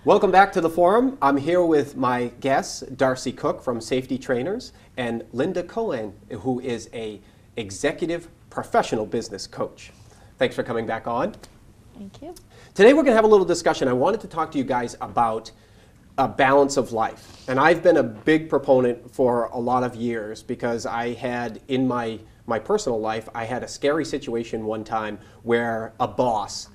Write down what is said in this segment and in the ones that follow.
Welcome back to the forum. I'm here with my guests, Darcy Cook from Safety Trainers and Linda Cohan, who is a executive professional business coach. Thanks for coming back on. Thank you. Today we're going to have a little discussion. I wanted to talk to you guys about a balance of life. And I've been a big proponent for a lot of years because I had in my personal life, I had a scary situation one time where a boss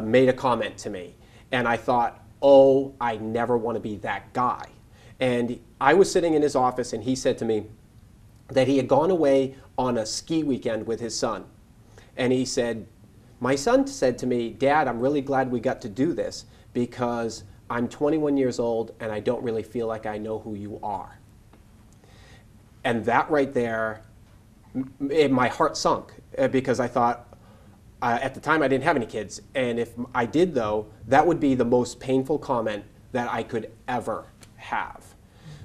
made a comment to me. And I thought, oh, I never want to be that guy. And I was sitting in his office and he said to me that he had gone away on a ski weekend with his son. And he said, my son said to me, Dad, I'm really glad we got to do this because I'm 21 years old and I don't really feel like I know who you are. And that right there, my heart sunk because I thought, at the time I didn't have any kids, and if I did though, that would be the most painful comment that I could ever have.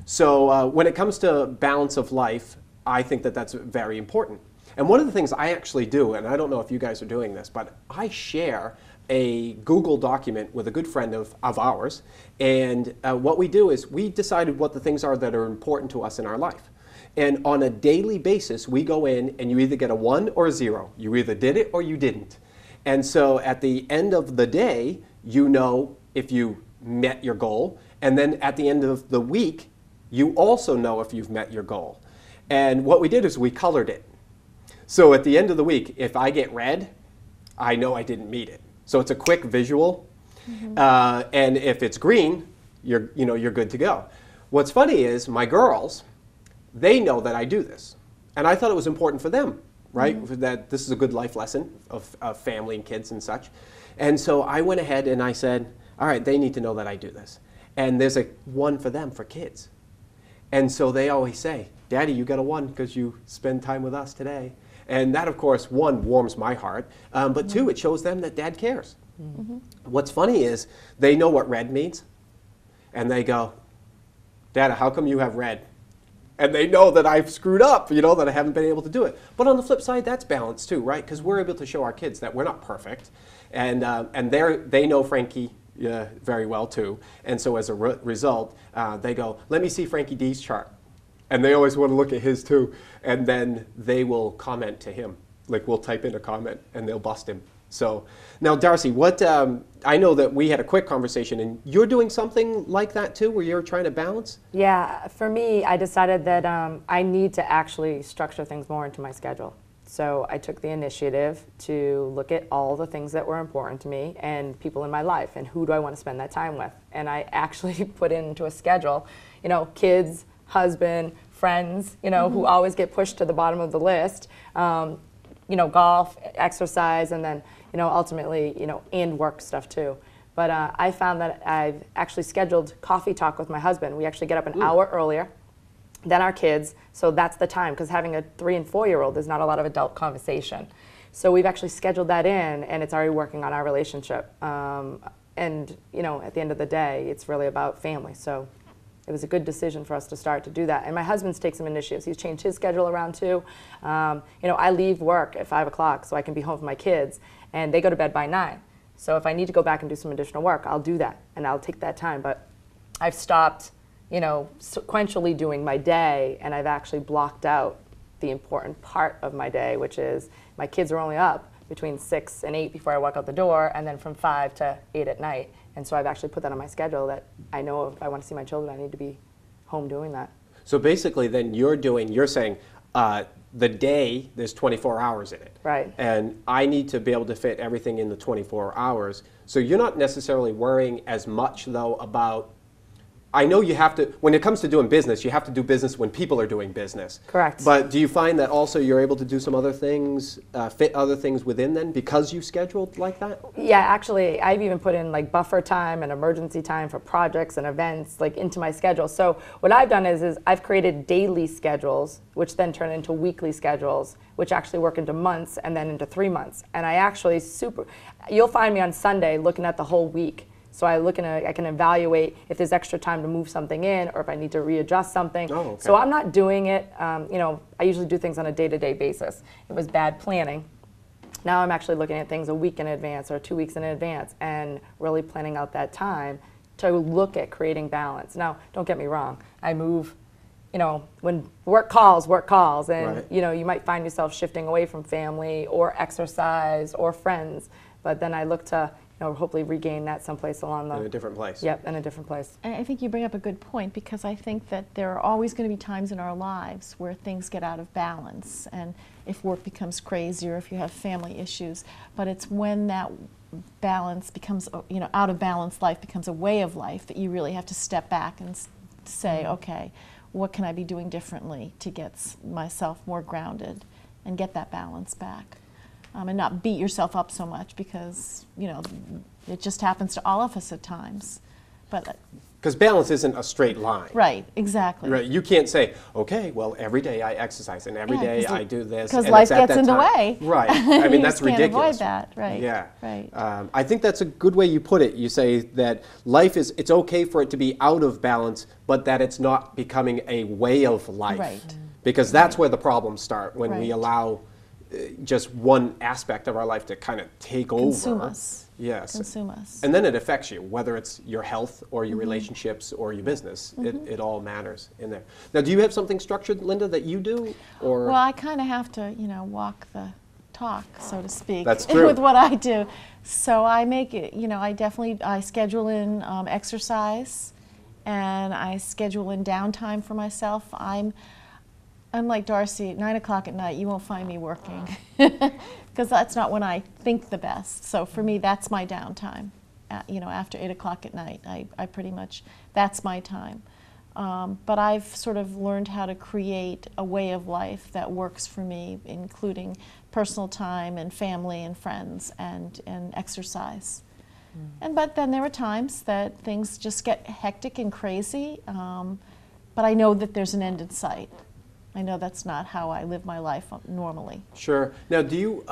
So when it comes to balance of life, I think that that's very important. And one of the things I actually do, and I don't know if you guys are doing this, but I share a Google document with a good friend of ours, and what we do is we decided what the things are that are important to us in our life. And on a daily basis, we go in and you either get a 1 or a 0. You either did it or you didn't. And so at the end of the day, you know if you met your goal. And then at the end of the week, you also know if you've met your goal. And what we did is we colored it. So at the end of the week, if I get red, I know I didn't meet it. So it's a quick visual. Mm-hmm. And if it's green, you're good to go. What's funny is my girls, they know that I do this. And I thought it was important for them, right? Mm-hmm. That this is a good life lesson of family and kids and such. And so I went ahead and I said, all right, they need to know that I do this. And there's a 1 for them for kids. And so they always say, Daddy, you got a 1 because you spend time with us today. And that, of course, 1, warms my heart. But mm-hmm. 2, it shows them that Dad cares. Mm-hmm. What's funny is they know what red means. And they go, Dad, how come you have red? And they know that I've screwed up, that I haven't been able to do it. But on the flip side, that's balance too, right? Because we're able to show our kids that we're not perfect. And they know Frankie very well too. And so as a result, they go, let me see Frankie D's chart. And they always want to look at his too. And then they will comment to him. Like we'll type in a comment and they'll bust him. So now, Darcy, I know that we had a quick conversation, and you're doing something like that too, where you're trying to balance? Yeah, for me, I decided that I need to actually structure things more into my schedule. So I took the initiative to look at all the things that were important to me and people in my life, and who do I want to spend that time with. And I actually put into a schedule, kids, husband, friends, mm-hmm. who always get pushed to the bottom of the list, golf, exercise, and then ultimately, and work stuff too. But I found that I've actually scheduled coffee talk with my husband. We actually get up an hour earlier than our kids, so that's the time, because having a 3- and 4-year-old, there's not a lot of adult conversation. So we've actually scheduled that in, and it's already working on our relationship. And, at the end of the day, it's really about family. So it was a good decision for us to start to do that. And my husband's taken some initiatives. He's changed his schedule around too. I leave work at 5 o'clock so I can be home with my kids, and they go to bed by 9. So if I need to go back and do some additional work, I'll do that, and I'll take that time. But I've stopped, sequentially doing my day, and I've actually blocked out the important part of my day, which is my kids are only up between 6 and 8 before I walk out the door, and then from 5 to 8 at night. And so I've actually put that on my schedule that I know if I want to see my children, I need to be home doing that. So basically then you're saying the day, there's 24 hours in it. Right. And I need to be able to fit everything in the 24 hours. So you're not necessarily worrying as much though about, I know you have to, when it comes to doing business, you have to do business when people are doing business. Correct. But do you find that also you're able to do some other things, fit other things within then because you scheduled like that? Yeah, actually, I've even put in like buffer time and emergency time for projects and events like into my schedule. So what I've done is I've created daily schedules, which then turn into weekly schedules, which actually work into months and then into 3 months. And I actually you'll find me on Sunday looking at the whole week. So I can evaluate if there's extra time to move something in or if I need to readjust something. Oh, okay. So I'm not doing it, I usually do things on a day-to-day basis. It was bad planning. Now I'm actually looking at things a week in advance or 2 weeks in advance and really planning out that time to look at creating balance. Now, don't get me wrong, I move, you know, when work calls, and Right. you know, you might find yourself shifting away from family or exercise or friends, but then I look to, you know, hopefully regain that someplace along the... In a different place. Yep, in a different place. I think you bring up a good point, because I think that there are always going to be times in our lives where things get out of balance, and if work becomes crazy or if you have family issues, but it's when that balance becomes, you know, out of balance life becomes a way of life that you really have to step back and say, okay, what can I be doing differently to get myself more grounded and get that balance back? And not beat yourself up so much, because, you know, it just happens to all of us at times. But Because balance isn't a straight line. right, exactly. Right. You can't say, okay, well, every day I exercise and every day I do this. Because and life it's at gets that in the time. way. Right. I mean, You that's just can't ridiculous. avoid that. Right. Yeah. Right. I think that's a good way you put it. You say that life is, it's okay for it to be out of balance, but that it's not becoming a way of life. Right. Because that's where the problems start, when we Right. allow just one aspect of our life to kind of take Consume over. us. Yes. Consume us. And then it affects you, whether it's your health or your relationships or your business. It all matters in there. Now, do you have something structured, Linda, that you do? Or Well, I kind of have to, you know, walk the talk, so to speak. That's true. With what I do. So I make it, you know, I schedule in exercise, and I schedule in downtime for myself. Unlike Darcy, at 9 o'clock at night, you won't find me working, because that's not when I think the best. So for me, that's my downtime. You know, after 8 o'clock at night, I pretty much, that's my time. But I've sort of learned how to create a way of life that works for me, including personal time and family and friends and exercise. But then there are times that things just get hectic and crazy, but I know that there's an end in sight. I know that's not how I live my life normally. Sure. Now, do you,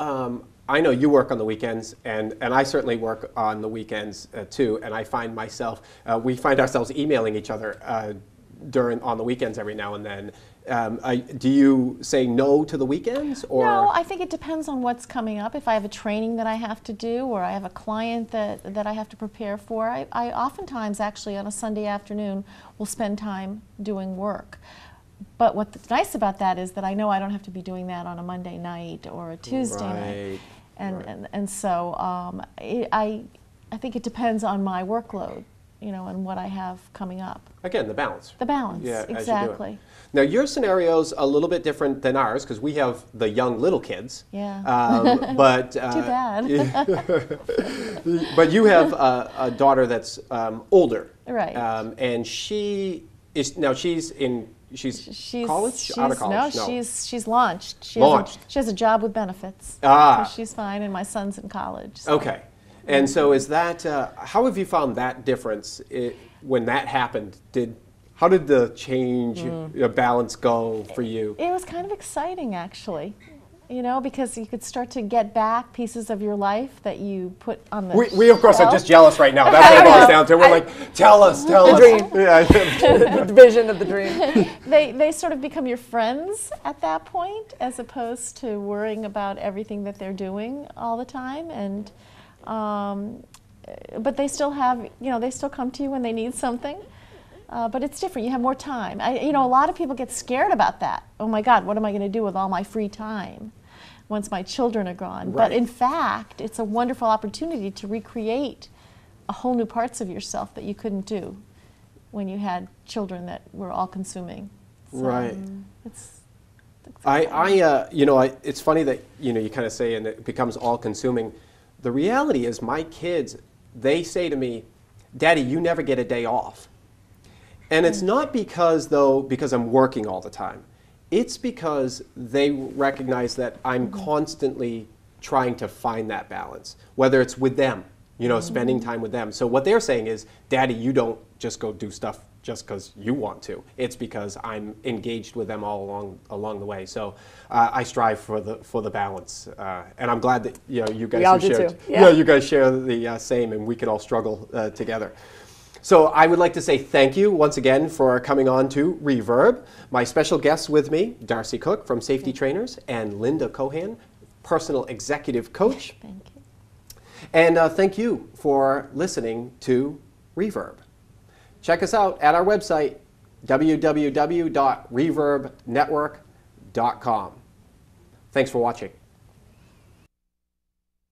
I know you work on the weekends, and I certainly work on the weekends too, and I find myself, we find ourselves emailing each other on the weekends every now and then. Do you say no to the weekends? Or? No, I think it depends on what's coming up. If I have a training that I have to do, or I have a client that I have to prepare for, I oftentimes actually on a Sunday afternoon will spend time doing work. But what's nice about that is that I know I don't have to be doing that on a Monday night or a Tuesday night. And so I think it depends on my workload, you know, and what I have coming up. Again, the balance. The balance, Yeah, exactly. as you do it. Now, your scenario's a little bit different than ours, because we have the young little kids. Yeah. But Too bad. but you have a daughter that's older. Right. And she's in college? Out of college? No, she's launched. She has a job with benefits. Ah. So she's fine, and my son's in college. So. Okay. And so is that, how have you found that difference when that happened? How did the change, balance go for you? It was kind of exciting, actually. You know, because you could start to get back pieces of your life that you put on the We of course, are shelf. just jealous right now. That's what it boils down to. We're like, tell us. The dream. Yeah. The vision of the dream. They sort of become your friends at that point, as opposed to worrying about everything that they're doing all the time. And but they still have, you know, they still come to you when they need something. But it's different. You have more time. You know, a lot of people get scared about that. Oh my God, what am I going to do with all my free time once my children are gone? Right. But in fact, it's a wonderful opportunity to recreate a whole new parts of yourself that you couldn't do when you had children that were all-consuming. So, Right. It's it's funny that, you kind of say, and it becomes all-consuming. The reality is my kids, they say to me, Daddy, you never get a day off. And it's not because I'm working all the time. It's because they recognize that I'm constantly trying to find that balance, whether it's with them, spending time with them. So what they're saying is, Daddy, you don't just go do stuff just because you want to. It's because I'm engaged with them all along the way. So I strive for the balance, and I'm glad that you guys We all have do shared. too. Yeah. You guys share the same, and we can all struggle together. So I would like to say thank you once again for coming on to Reverb. My special guests with me, Darcy Cook from Safety Trainers and Linda Cohan, Personal Executive Coach. Thank you. And thank you for listening to Reverb. check us out at our website, www.reverbnetwork.com. Thanks for watching.